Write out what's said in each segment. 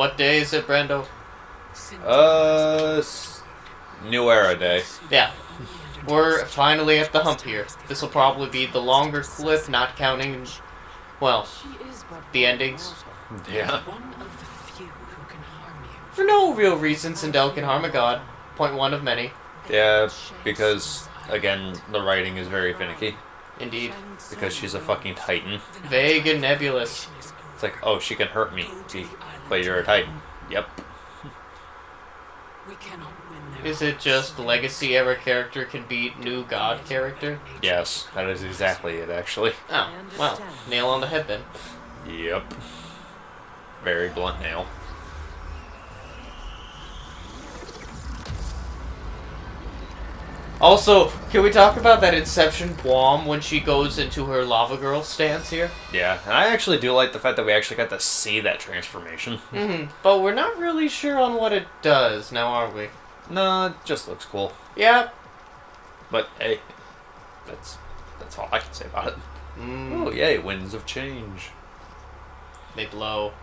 What day is it, Brando? New Era Day. Yeah. We're finally at the hump here. This will probably be the longer clip, not counting, well, the endings. Yeah. For no real reason, Sindel can harm a god. Point one of many. Yeah, because, again, the writing is very finicky. Indeed. Because she's a fucking titan. Vague and nebulous. It's like, oh, she can hurt me. But you're a titan. Yep. Is it just legacy era character can beat new god character? Yes, that is exactly it, actually. Oh, well, nail on the head then. Yep. Very blunt nail. Also, can we talk about that Inception Guam when she goes into her Lava Girl stance here? Yeah, and I actually do like the fact that we actually got to see that transformation. But we're not really sure on what it does, now are we? No, it just looks cool. Yeah. But, hey, that's all I can say about it. Oh, yay, winds of change. They blow.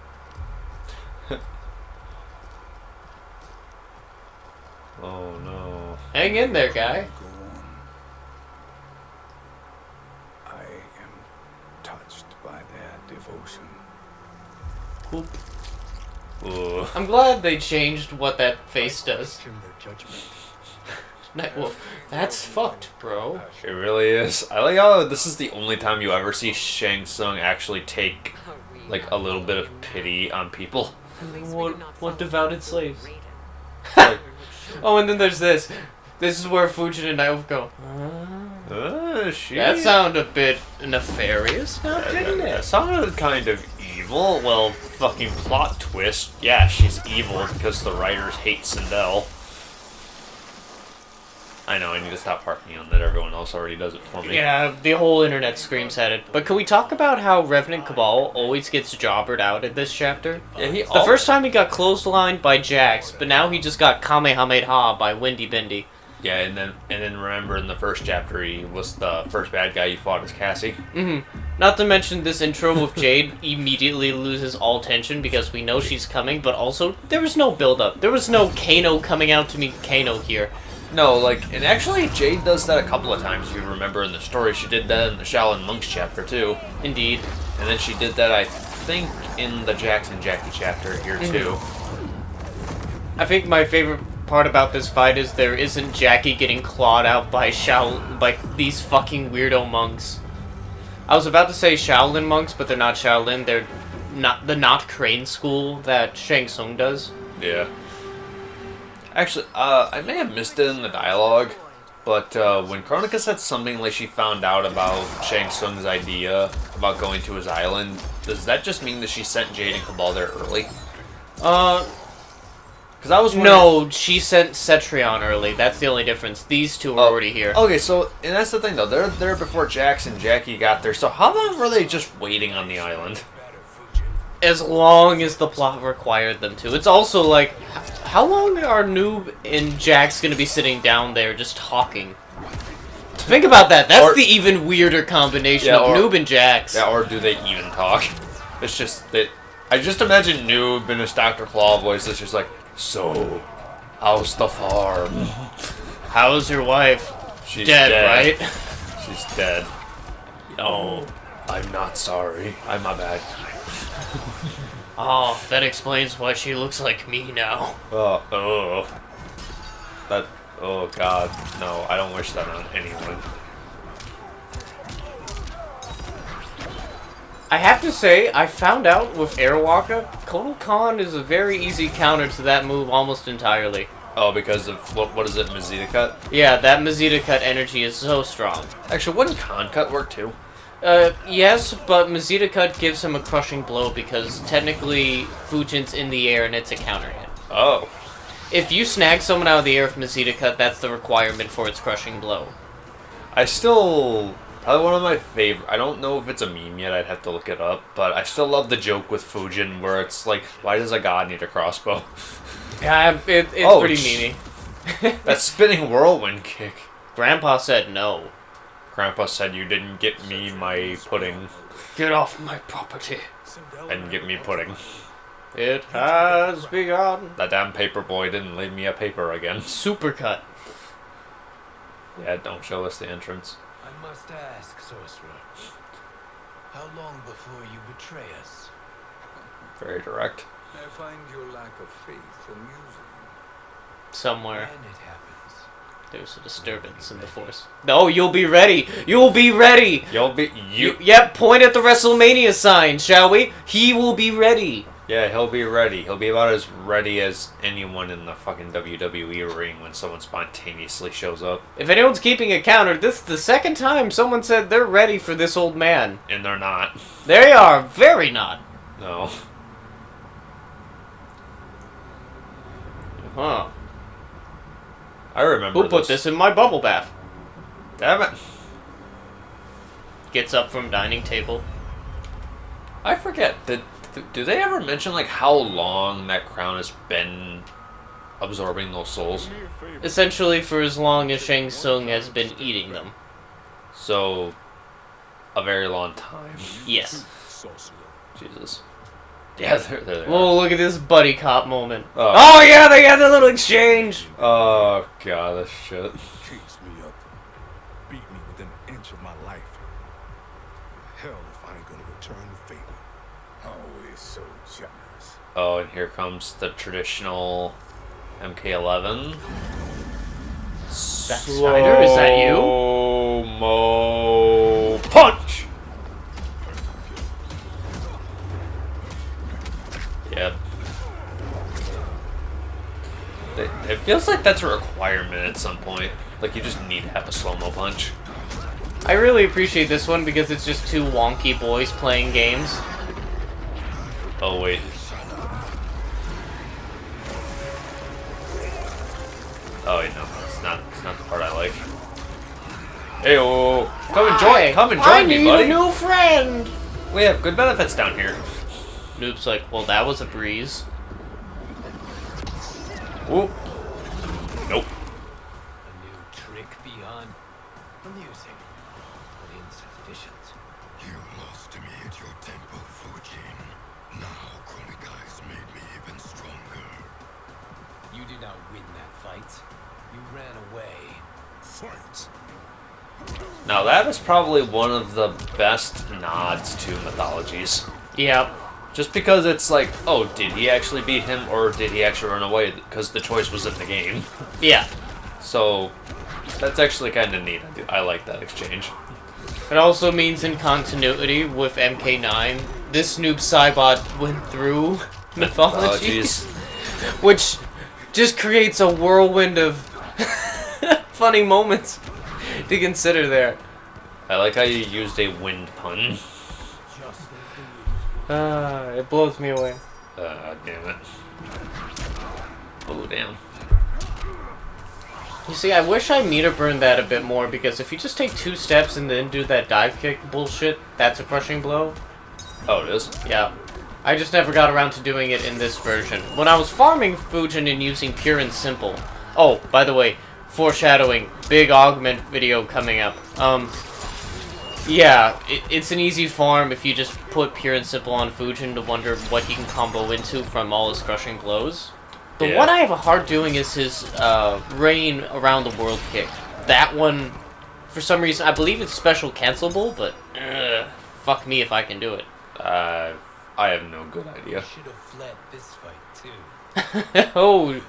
Oh, no. Hang in there, guy. I am touched by their devotion. Whoop. Ooh. I'm glad they changed what that face does. Nightwolf. That's fucked, bro. It really is. I like how this is the only time you ever see Shang Tsung actually take, like, a little bit of pity on people. What devoted slaves? Like, Oh, and then there's this. This is where Fujin and Nightwolf go. she... That sounded a bit nefarious, now didn't That it? sounded kind of evil. Well, fucking plot twist. Yeah, she's evil because the writers hate Sindel. I know, I need to stop harping on that. Everyone else already does it for me. Yeah, the whole internet screams at it. But can we talk about how Revenant Cabal always gets jobbered out in this chapter? Yeah, The first time he got clotheslined by Jax, but now he just got Kamehameha by Windy Bindi. Yeah, and then remember in the first chapter he was the first bad guy you fought as Cassie. Not to mention this intro with Jade immediately loses all tension because we know she's coming, but also there was no build-up. There was no Kano coming out to meet Kano here. No, like, and actually Jade does that a couple of times if you remember in the story. She did that in the Shaolin Monks chapter too. Indeed. And then she did that, I think, in the Jackson Jackie chapter here too. I think my favorite part about this fight is there isn't Jackie getting clawed out by these fucking weirdo monks. I was about to say Shaolin monks, but they're not Shaolin. They're not the Not Crane school that Shang Tsung does. Yeah. Actually, I may have missed it in the dialogue, but when Kronika said something like she found out about Shang Tsung's idea about going to his island, does that just mean that she sent Jade and Cabal there early? Because I was wondering... No, she sent Cetrion early. That's the only difference. These two are already here. Okay, so, and that's the thing though, they're there before Jax and Jackie got there, so how long were they just waiting on the island? As long as the plot required them to. It's also like, how long are Noob and Jax going to be sitting down there just talking? Think about that. That's the even weirder combination of Noob and Jax. Yeah, or do they even talk? It's just that... I just imagine Noob in his Dr. Claw voice that's just like, so, how's the farm? How's your wife? She's dead, right? She's dead. Oh. I'm not sorry. I'm my bad. Oh, that explains why she looks like me now. Oh god, no, I don't wish that on anyone. I have to say, I found out with Airwalker, Kotal Khan is a very easy counter to that move almost entirely. Oh, because of, what is it, Mazita Cut? Yeah, that Mazita Cut energy is so strong. Actually, wouldn't Khan Cut work too? Yes, but Mazita Cut gives him a crushing blow because technically Fujin's in the air and it's a counter hit. Oh. If you snag someone out of the air with Mazita Cut, that's the requirement for its crushing blow. I still... Probably one of my favorite... I don't know if it's a meme yet, I'd have to look it up, but I still love the joke with Fujin where it's like, why does a god need a crossbow? Yeah, it's pretty memey. That spinning whirlwind kick. Grandpa said no. Grandpa said you didn't get me my pudding. Get off my property. And get me pudding. It has begun. That damn paper boy didn't leave me a paper again. Supercut. Yeah, don't show us the entrance. I must ask, sorcerer. How long before you betray us? Very direct. I find your lack of faith amusing. Somewhere. When it happens. There's a disturbance in the force. No, you'll be ready. You'll be ready. You'll be Yep, point at the WrestleMania sign, shall we? He will be ready. Yeah, he'll be ready. He'll be about as ready as anyone in the fucking WWE ring when someone spontaneously shows up. If anyone's keeping a counter, this is the second time someone said they're ready for this old man. And they're not. They are very not. No. Huh. I remember Who put this in my bubble bath? Damn it. Gets up from dining table. I forget. Do they ever mention like how long that crown has been absorbing those souls? Essentially for as long as Shang Tsung has been eating them. So, a very long time. Yes. Jesus. Yeah, they're Whoa, look at this buddy cop moment. Oh. Oh yeah, they had a little exchange. Oh god, this shit. Chase me up. Beat me within an inch of my life. Hell if I ain't gonna return the favor. Always so generous. Oh, and here comes the traditional MK11. Zack Snyder, is that you? Slow-mo punch! Yep. It feels like that's a requirement at some point. Like you just need to have a slow-mo punch. I really appreciate this one because it's just two wonky boys playing games. Oh wait. Oh wait, no, it's not the part I like. Hey, come and join me, buddy. I need a new friend. We have good benefits down here. Noob's like, well, that was a breeze. Whoop. Nope. A new trick beyond amusing, but insufficient. You lost to me at your temple, Fujin. Now Chronic Eyes made me even stronger. You did not win that fight. You ran away. Fight. Now that is probably one of the best nods to mythologies. Yep. Just because it's like, oh, did he actually beat him or did he actually run away? Because the choice was in the game. Yeah. So that's actually kind of neat. I like that exchange. It also means in continuity with MK9, this Noob Saibot went through mythology. Oh, jeez. Which just creates a whirlwind of funny moments to consider there. I like how you used a wind pun. It blows me away. Damn it. Oh, damn. You see, I wish I meter burned that a bit more, because if you just take 2 steps and then do that dive kick bullshit, that's a crushing blow. Oh, it is? Yeah. I just never got around to doing it in this version. When I was farming Fujin and using Pure and Simple... Oh, by the way, foreshadowing, big augment video coming up. Yeah, it's an easy farm if you just put Pure and Simple on Fujin to wonder what he can combo into from all his crushing blows. The one I have a hard doing is his rain around the world kick. That one, for some reason, I believe it's special cancelable, but fuck me if I can do it. I have no good idea. Should have fled this fight too. Oh,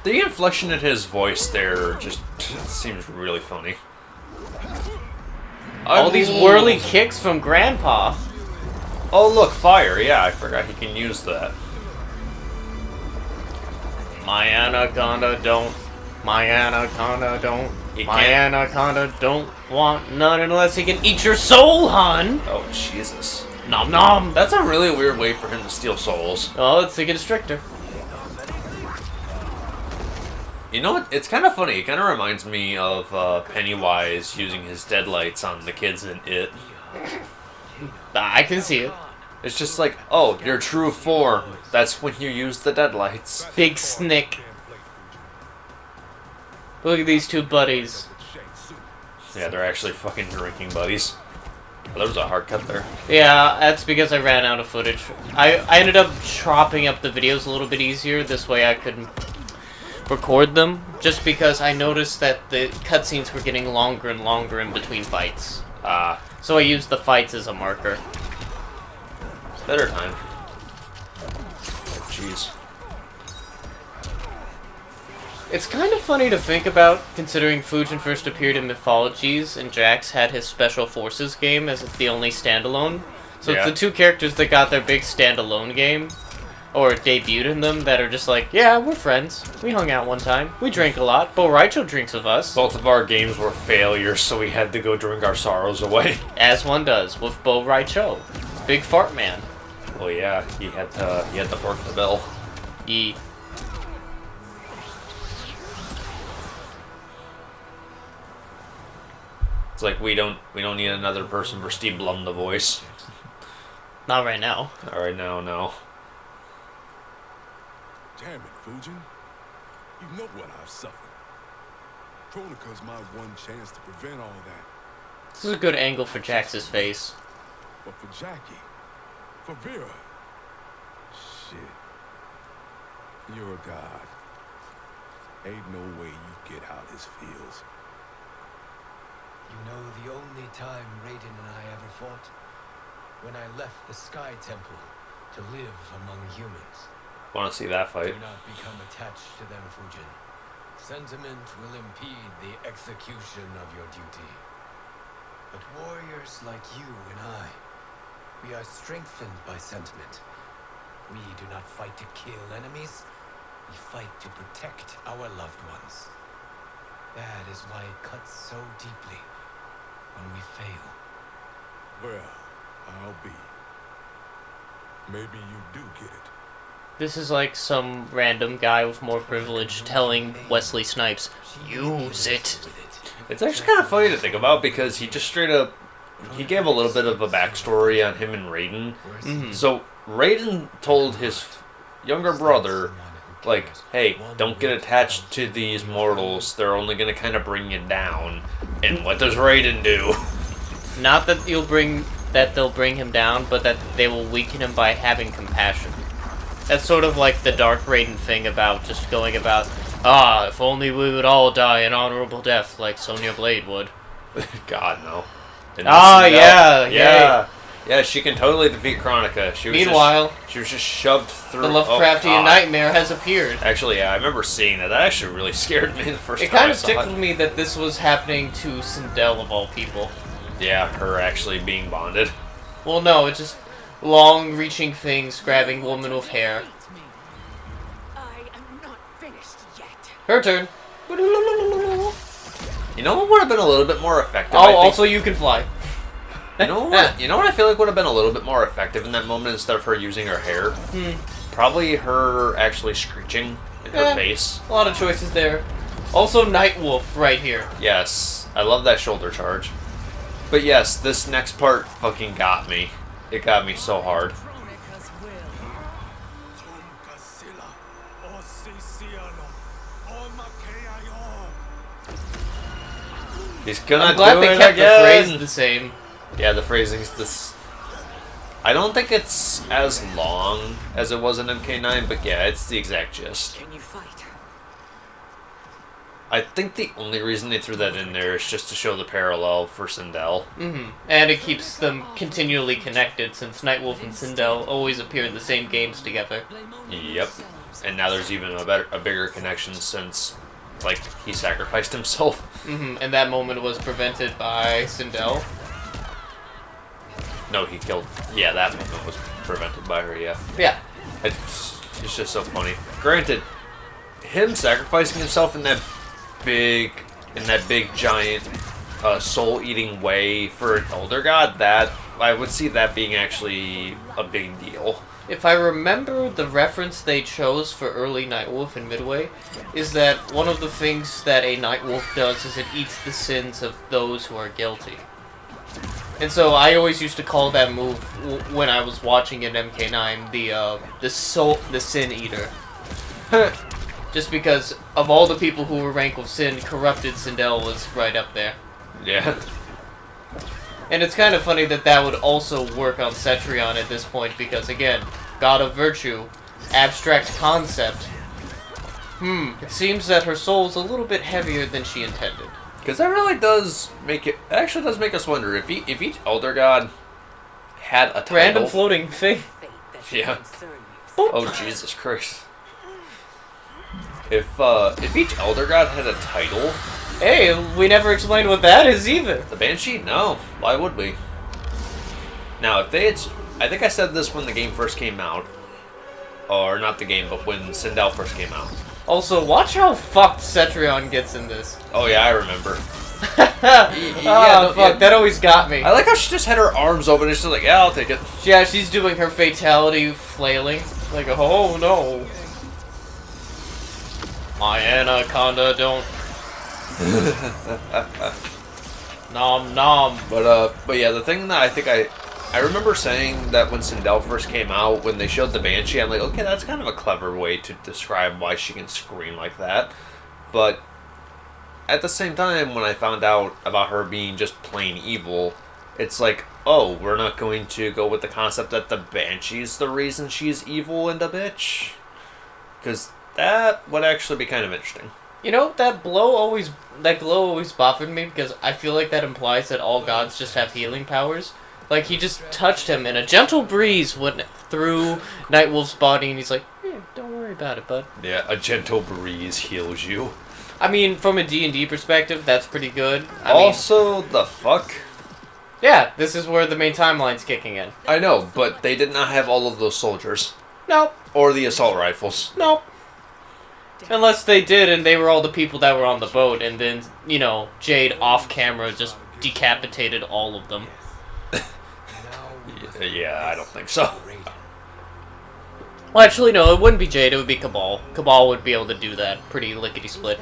The inflection in his voice there just seems really funny. all these whirly kicks from Grandpa. Oh, look, fire. Yeah, I forgot he can use that. My anaconda don't. My anaconda don't. He My can't- anaconda don't want none unless he can eat your soul, hun. Oh, Jesus. Nom nom. That's a really weird way for him to steal souls. Oh, let's take it stricter. You know what? It's kind of funny. It kind of reminds me of Pennywise using his deadlights on the kids in It. I can see it. It's just like, oh, your true form. That's when you use the deadlights. Big snick. Look at these two buddies. Yeah, they're actually fucking drinking buddies. Oh, there was a hard cut there. Yeah, that's because I ran out of footage. I ended up chopping up the videos a little bit easier. This way I could record them. Just because I noticed that the cutscenes were getting longer and longer in between fights. So I used the fights as a marker. Better time. Oh, jeez. It's kind of funny to think about, considering Fujin first appeared in Mythologies, and Jax had his Special Forces game as the only standalone. So Yeah. it's the two characters that got their big standalone game, or debuted in them, that are just like, yeah, we're friends. We hung out one time. We drank a lot. Bo Raicho drinks with us. Both of our games were failures, so we had to go drink our sorrows away. As one does, with Bo Raicho. Big Fart Man. Well, yeah, he had to fork the bill. Yee. It's like we don't need another person for Steve Blum the voice. Not right now. All right, now, no. Damn it, Fujin. You know what I've suffered. Kronika's my one chance to prevent all that. This is a good angle for Jax's face. But for Jackie, for Vera, shit. You're a god. Ain't no way you get how this feels. You know the only time Raiden and I ever fought? When I left the Sky Temple to live among humans. Want to see that fight? Do not become attached to them, Fujin. Sentiment will impede the execution of your duty. But warriors like you and I, we are strengthened by sentiment. We do not fight to kill enemies. We fight to protect our loved ones. That is why it cuts so deeply when we fail. Well, I'll be. Maybe you do get it. This is like some random guy with more privilege telling Wesley Snipes, use it. It's actually kind of funny to think about because he just straight up, he gave a little bit of a backstory on him and Raiden. Mhm. So Raiden told his younger brother, like, hey, don't get attached to these mortals. They're only going to kind of bring you down. And what does Raiden do? Not that they'll bring him down, but that they will weaken him by having compassion. That's sort of like the Dark Raiden thing about just going about, if only we would all die an honorable death like Sonya Blade would. God, no. And Yeah. Yeah, she can totally defeat Kronika. Meanwhile, she was just shoved through. the Lovecraftian God. nightmare has appeared. Actually, yeah, I remember seeing that. That actually really scared me the first It time kind I of saw tickled me that this was happening to Sindel of all people. Yeah, her actually being bonded. Well, no, it's just long-reaching things grabbing woman with hair. I am not finished yet. Her turn. You know what would have been a little bit more effective? Oh, I think? also you can fly. You know what I feel like would have been a little bit more effective in that moment instead of her using her hair? Probably her actually screeching in her face. A lot of choices there. Also, Nightwolf right here. Yes, I love that shoulder charge. But yes, this next part fucking got me. It got me so hard. He's gonna I'm glad do they it kept the again. phrase the same. Yeah, the phrasing's this. I don't think it's as long as it was in MK9, but yeah, it's the exact gist. Can you fight? I think the only reason they threw that in there is just to show the parallel for Sindel. And it keeps them continually connected since Nightwolf and Sindel always appear in the same games together. Yep. And now there's even a bigger connection since, like, he sacrificed himself. And that moment was prevented by Sindel. No, he killed. Yeah, that moment was prevented by her. Yeah. Yeah. It's just so funny. Granted, him sacrificing himself in that big giant soul-eating way for an elder god, that I would see that being actually a big deal. If I remember, the reference they chose for early Nightwolf in Midway is that one of the things that a Nightwolf does is it eats the sins of those who are guilty. And so I always used to call that move when I was watching it MK9 the Sin Eater. Just because of all the people who were ranked with sin, corrupted Sindel was right up there. Yeah. And it's kind of funny that that would also work on Cetrion at this point, because again, God of Virtue, abstract concept. It seems that her soul's a little bit heavier than she intended. Because that really does make it... actually does make us wonder, if each Elder God had a title... Random floating thing. Yeah. Oh, Jesus Christ. If each Elder God had a title... Hey, we never explained what that is either. The Banshee? No. Why would we? Now, if they had... I think I said this when the game first came out. Or not the game, but when Sindel first came out. Also, watch how fucked Cetrion gets in this. Oh yeah, I remember. Fuck, that always got me. I like how she just had her arms open and she's like, yeah, I'll take it. Yeah, she's doing her fatality flailing. Like, oh no. My anaconda don't... Nom nom. But yeah, the thing that I think I remember saying that when Sindel first came out, when they showed the Banshee, I'm like, okay, that's kind of a clever way to describe why she can scream like that. But at the same time, when I found out about her being just plain evil, it's like, oh, we're not going to go with the concept that the Banshee's the reason she's evil and a bitch? Because that would actually be kind of interesting. You know, that glow always bothered me, because I feel like that implies that all gods just have healing powers. Like, he just touched him, and a gentle breeze went through Nightwolf's body, and he's like, yeah, don't worry about it, bud. Yeah, a gentle breeze heals you. I mean, from a D&D perspective, that's pretty good. The fuck? Yeah, this is where the main timeline's kicking in. I know, but they did not have all of those soldiers. Nope. Or the assault rifles. Nope. Unless they did, and they were all the people that were on the boat, and then, you know, Jade off-camera just decapitated all of them. Yeah, I don't think so. Well, actually, no, it wouldn't be Jade, it would be Cabal. Cabal would be able to do that pretty lickety-split.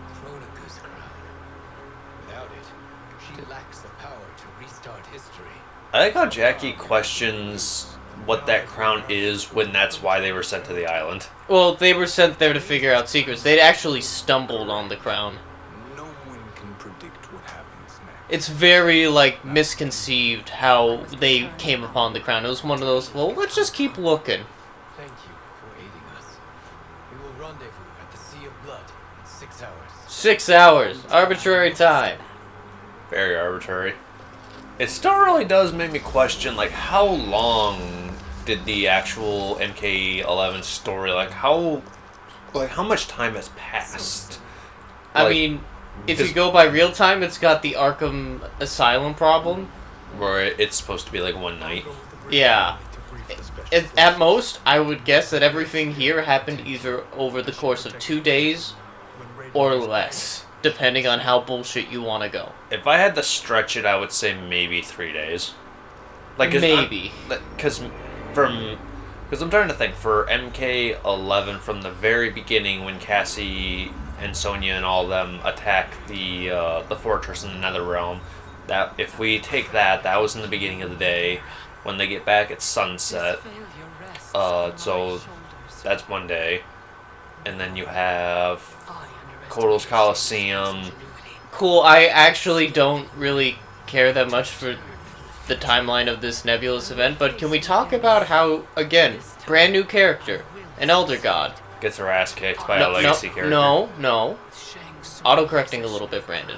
Kronika's crown. Without it, she lacks the power to restart history. I like how Jackie questions what that crown is when that's why they were sent to the island. Well, they were sent there to figure out secrets. They'd actually stumbled on the crown. No one can predict what happens next. It's very, like, misconceived how they came upon the crown. It was one of those, well, let's just keep looking. Thank you for aiding us. We will rendezvous at the Sea of Blood in 6 hours. 6 hours. Arbitrary time. Very arbitrary. It still really does make me question, like, how long did the actual MK11 story, like, how much time has passed? I Like, mean, if you go by real time, it's got the Arkham Asylum problem. where it's supposed to be, like, one night. Yeah. At most, I would guess that everything here happened either over the course of 2 days or less, depending on how bullshit you want to go. If I had to stretch it, I would say maybe 3 days. Like, Maybe. Because I'm trying to think, for MK11, from the very beginning, when Cassie and Sonya and all of them attack the fortress in the Netherrealm, that if we take that was in the beginning of the day. When they get back, it's sunset. So that's 1 day. And then you have Kotal's Coliseum. Cool, I actually don't really care that much for the timeline of this nebulous event, but can we talk about how, again, brand new character, an Elder God. Gets her ass kicked by a legacy character. No. Auto-correcting a little bit, Brandon.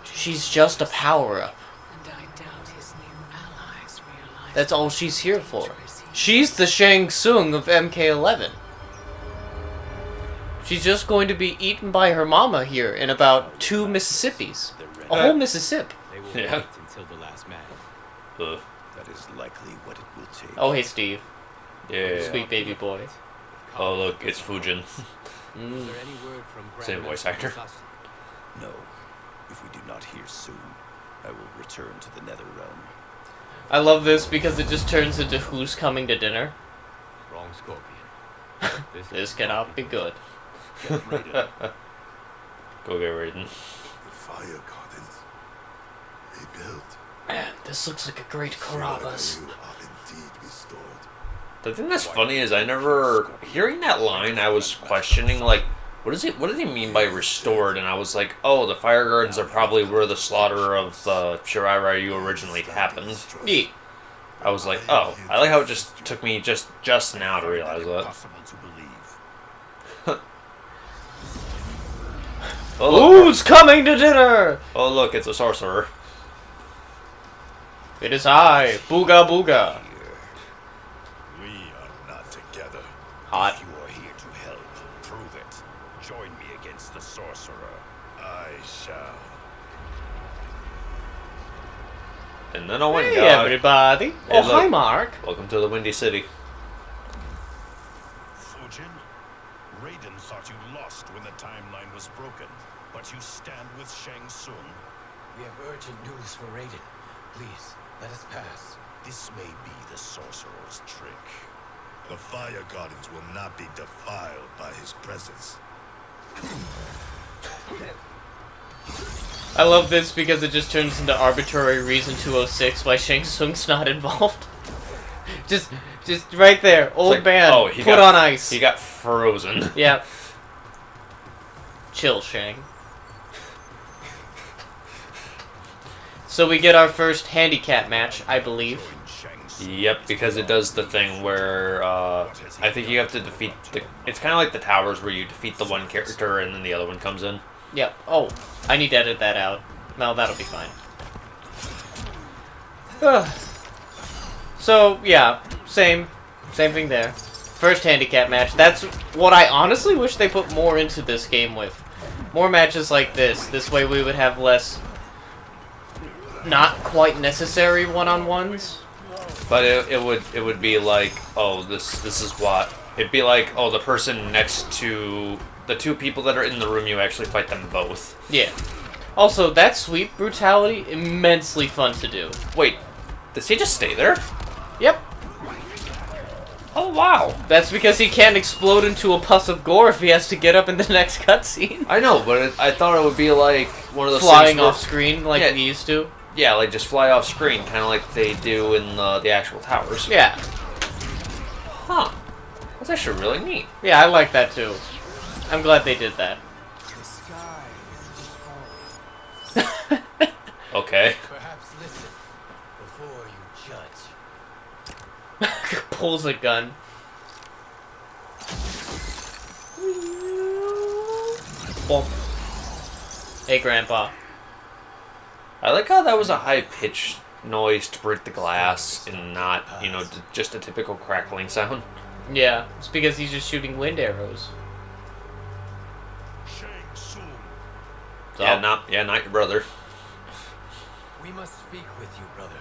She's just a power-up. That's all she's here for. She's the Shang Tsung of MK11. She's just going to be eaten by her mama here in about 2 Mississippis. A whole Mississippi. Yeah. Until the last man. Ugh. That is likely what it will take. Oh, hey, Steve. Yeah. Sweet baby boy. Oh, look, it's Fujin. Is there any word from Same voice actor. No. If we do not hear soon, I will return to the Netherrealm. I love this because it just turns into who's coming to dinner. Wrong Scorpion. This cannot be good. Go get Raiden. The fire gardens they built. Man, this looks like a great Carabas. You are indeed restored. The thing that's funny is hearing that line, I was questioning, like, what does he mean by restored? And I was like, oh, the fire gardens are probably where the slaughter of the Shirai originally happened. Yeah. I was like, oh, I like how it just took me just now to realize that. Oh, Who's coming to dinner? oh, look, it's a sorcerer. It is I, Booga Booga. We are not together. Hot. You are here to help. Prove it. Join me against the sorcerer. I shall. And then I went, Hey, God, everybody. Hey, Oh, look. hi, Mark. welcome to the Windy City. Fujin, Raiden thought you lost when the timeline was broken, but you stand with Shang Tsung. We have urgent news for Raiden. Please, let us pass. This may be the sorcerer's trick. The fire gardens will not be defiled by his presence. I love this because it just turns into arbitrary reason 206 why Shang Tsung's not involved. just right there, old like, man, oh, he put got- on ice. He got frozen. Yeah. Chill, Shang. So we get our first handicap match, I believe. Yep, because it does the thing where I think you have to defeat the. It's kind of like the towers where you defeat the one character and then the other one comes in. Yep. Oh, I need to edit that out. No, that'll be fine. So yeah, same thing there. First handicap match. That's what I honestly wish they put more into this game with. More matches like this. This way we would have less not quite necessary one-on-ones. But it would be like, oh, this is what it'd be like. Oh, the person next to the two people that are in the room, you actually fight them both. Yeah. Also, that sweep brutality, immensely fun to do. Wait, does he just stay there? Yep. Oh wow. That's because he can't explode into a pus of gore if he has to get up in the next cutscene. I know, but I thought it would be like one of those Flying things where- off screen like Yeah. we used to. Yeah, like just fly off screen, kind of like they do in the actual towers. Yeah. Huh. That's actually really neat. Yeah, I like that too. I'm glad they did that. The sky is falling. Okay. Perhaps listen before you judge. Pulls a gun. Boom. Hey, Grandpa. I like how that was a high-pitched noise to break the glass and not, just a typical crackling sound. Yeah, it's because he's just shooting wind arrows. Shang Tsung. So, Not your brother. We must speak with you, brother.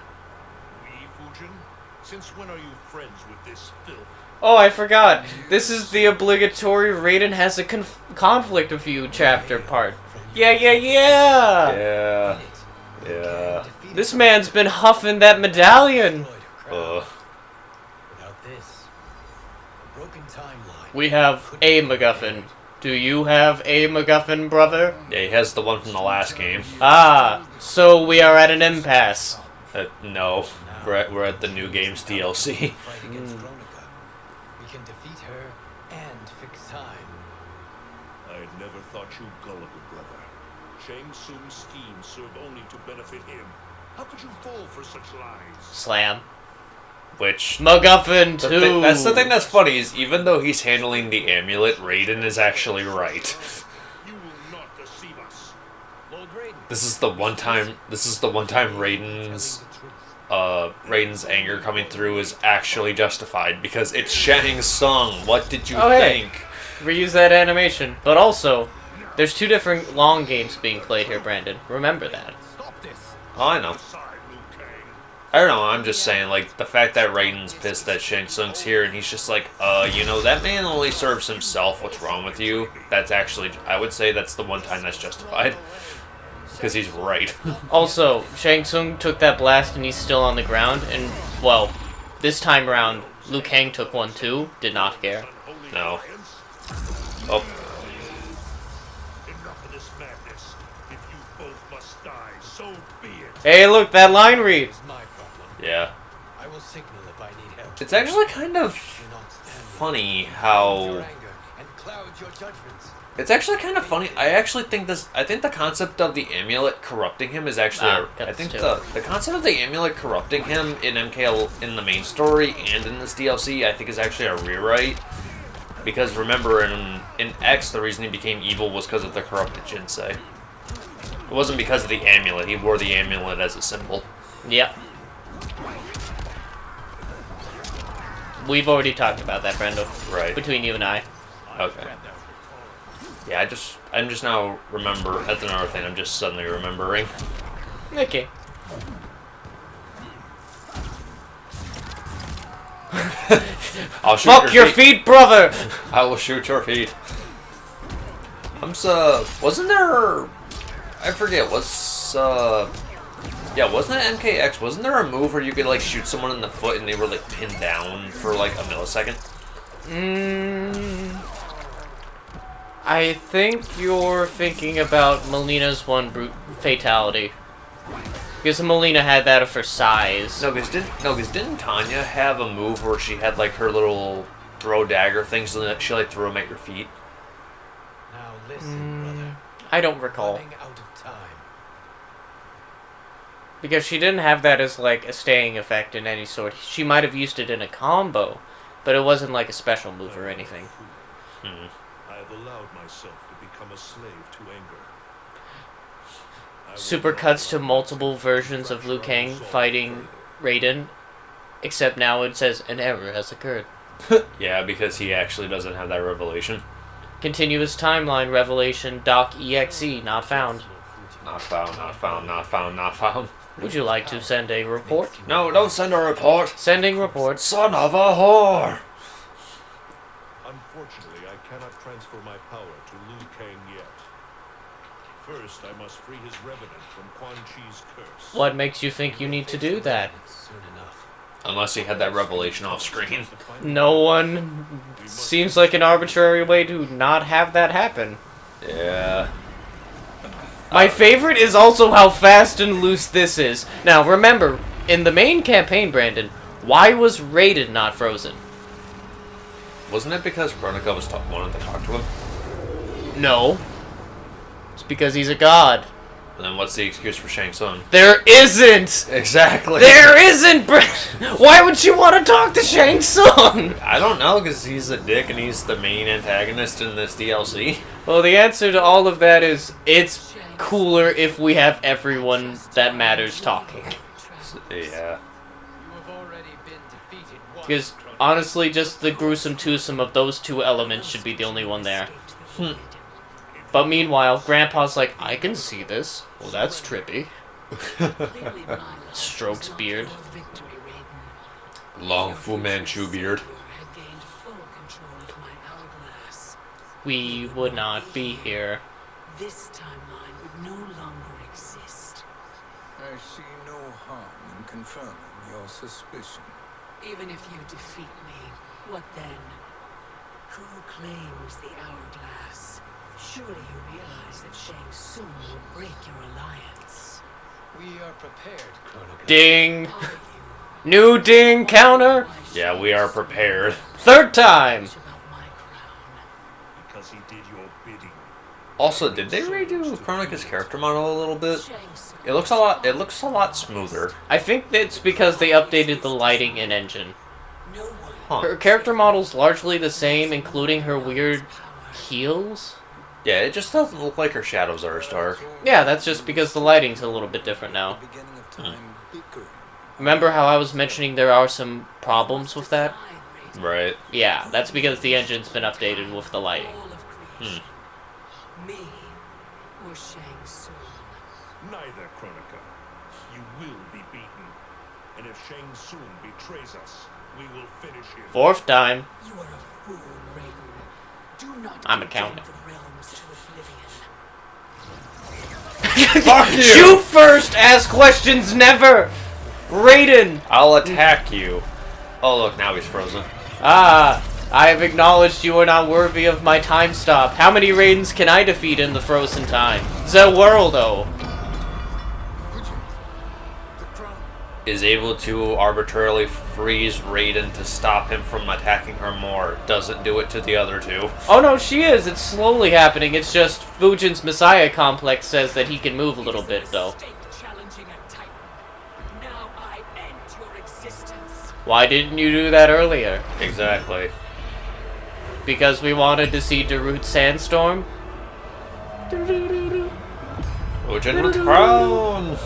We, Fujin? Since when are you friends with this filth? Oh, I forgot. This is the obligatory Raiden has a conflict with you chapter part. Yeah. Yeah. Yeah. This man's been huffing that medallion. Ugh. Without this, a broken timeline. We have a MacGuffin. Do you have a MacGuffin, brother? Yeah, he has the one from the last game. Ah, so we are at an impasse. No, we're at the new game's DLC. Fight against Kronika. We can defeat her and fix time. I never thought you gullible, brother. Shang Tsung's schemes serve only to benefit him. How could you fall for such lies? Slam. Which MacGuffin 2. that's the thing that's funny is even though he's handling the amulet, Raiden is actually right. You will not deceive us. Lord Raiden. This is the one time Raiden's Raiden's anger coming through is actually justified because it's Shang Tsung. What did you think? Reuse that animation. But also, there's two different long games being played here, Brandon. Remember that. Stop this. Oh, I know. Aside, Liu Kang. I don't know, I'm just saying, like, the fact that Raiden's pissed that Shang Tsung's here and he's just like, that man only serves himself, what's wrong with you? That's actually, I would say that's the one time that's justified. Because he's right. Also, Shang Tsung took that blast and he's still on the ground. And, well, this time around, Liu Kang took one too. Did not care. No. Oh, Enough of this madness. If you both must die, so be it. Hey, look, that line read. It's my problem. yeah. I will signal if I need help. It's actually kind of Do not stand with funny your how... anger and cloud your judgments. It's actually kind of funny. I think the concept of the amulet corrupting him is actually. I think the concept of the amulet corrupting him in MK in the main story and in this DLC, I think is actually a rewrite. Because remember, in X, the reason he became evil was because of the corrupted Jinsei. It wasn't because of the amulet. He wore the amulet as a symbol. Yep. We've already talked about that, Brendo. Right. Between you and I. Okay. Yeah, I'm just now remember. That's another thing. I'm just suddenly remembering. Okay. I'll shoot Fuck your feet, brother! I will shoot your feet. Wasn't there? I forget. Yeah, wasn't it MKX? Wasn't there a move where you could like shoot someone in the foot and they were like pinned down for like a millisecond? I think you're thinking about Melina's one brute fatality. Because Melina had that for size. No, because didn't Tanya have a move where she had like her little throw dagger things and she like threw them at your feet? Now listen, brother. I don't recall. Running out of time. Because she didn't have that as like a staying effect in any sort. She might have used it in a combo, but it wasn't like a special move or anything. I have allowed myself to become a slave to anger. Super cuts to multiple versions of Liu Kang fighting Raiden, except now it says an error has occurred. Yeah, because he actually doesn't have that revelation. Continuous timeline revelation .exe not found. Not found, not found, not found, not found. Would you like to send a report? No, don't send a report. Sending report. Son of a whore. Unfortunately, I cannot transfer my power to Liu Kang yet. First, I must free his revenant from Quan Chi's curse. What makes you think you need to do that? Soon enough. Unless he had that revelation off screen. No one seems like an arbitrary way to not have that happen. Yeah. My favorite is also how fast and loose this is. Now, remember, in the main campaign, Brandon, why was Raiden not frozen? Wasn't it because Kronika was wanted to talk to him? No. It's because he's a god. And then what's the excuse for Shang Tsung? There isn't! Exactly. There isn't, Why would you want to talk to Shang Tsung? I don't know, because he's a dick and he's the main antagonist in this DLC. Well, the answer to all of that is, it's cooler if we have everyone that matters talking. Yeah. You have already been defeated once. Because, honestly, just the gruesome twosome of those two elements should be the only one there. But meanwhile, Grandpa's like, I can see this. Well, that's trippy. Strokes beard. Long Fu Manchu beard. We would not be here. This timeline would no longer exist. I see no harm in confirming your suspicion. Even if you defeat me, what then? Who claims the hourglass? Surely you realize that Shang Tsung will break your alliance. We are prepared, Kronika. Ding! Are you? New ding counter! Yeah, we are prepared. Third time! About my crown. Because he did your bidding. Also, did they redo Kronika's character model a little bit? Shang Tsung. It looks a lot smoother. I think it's because they updated the lighting and engine. No one Huh. Her character model's largely the same, including her weird heels. Yeah, it just doesn't look like her shadows are as dark. Yeah, that's just because the lighting's a little bit different now. The beginning of time bickering. Remember how I was mentioning there are some problems with that? Right. Yeah, that's because the engine's been updated with the lighting. all of creation. Me or Shang Tsung. Neither, Kronika. You will be beaten. And if Shang Tsung betrays us, we will finish him. Fourth time. You are a fool, Raiden. Do not I'm condemn accounting. the realms to oblivion. Fuck you! Shoot first, ask questions never! Raiden! I'll attack you. Oh look, now he's frozen. Ah, I have acknowledged you are not worthy of my time stop. How many Raidens can I defeat in the frozen time? The world, oh. The crown. is able to arbitrarily freeze Raiden to stop him from attacking her more. Doesn't do it to the other two. Oh no, she is. It's slowly happening. It's just Fujin's Messiah complex says that he can move a little bit, though. Challenging a Titan. Now I end your existence. Why didn't you do that earlier? Exactly. Because we wanted to see Darude Sandstorm? Fujin with crown!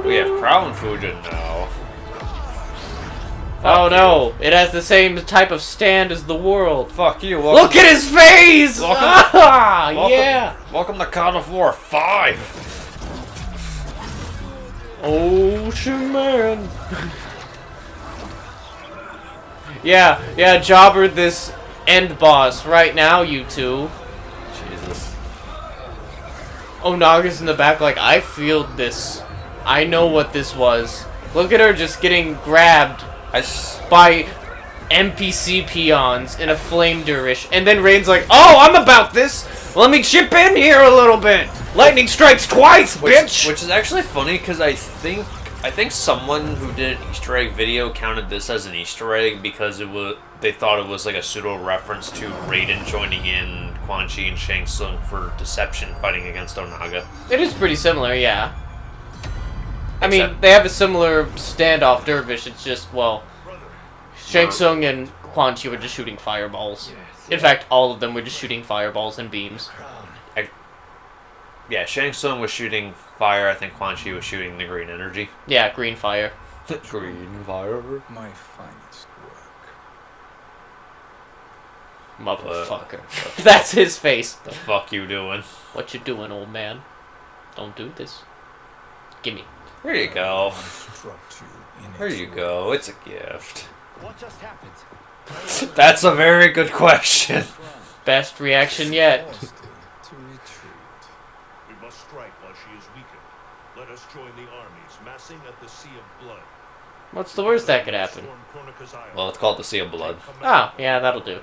We have Crown Fujin now. Oh Fuck no, it has the same type of stand as the world. Fuck you. Look at his face! Welcome- Ah, welcome, yeah! Welcome to God of War 5! Ocean Man. yeah, jobber this end boss right now, you two. Jesus. Oh, Naga's in the back like, I feel this. I know what this was. Look at her just getting grabbed by NPC peons in a flame durish. And then Rain's like, oh, I'm about this. Let me chip in here a little bit. Lightning strikes twice, bitch. Which is actually funny because I think someone who did an Easter egg video counted this as an Easter egg because they thought it was like a pseudo reference to Raiden joining in Quan Chi and Shang Tsung for Deception fighting against Onaga. It is pretty similar, yeah. I mean, they have a similar standoff dervish. It's just, well, Shang Tsung and Quan Chi were just shooting fireballs. In fact, all of them were just shooting fireballs and beams. Yeah, Shang Tsung was shooting fire. I think Quan Chi was shooting the green energy. Yeah, green fire. Green fire. My finest work. Motherfucker. That's his face. The fuck you doing? What you doing, old man? Don't do this. Gimme. There you go. Instruct you in There its you way. go. It's a gift. What just happened? That's a very good question. Best reaction yet. Forced her to retreat. We must strike while she is weakened. Let us join the armies, massing at the Sea of Blood. What's the worst that could happen? Storm Cornica's island. Well, it's called the Sea of Blood. Oh, yeah, that'll do.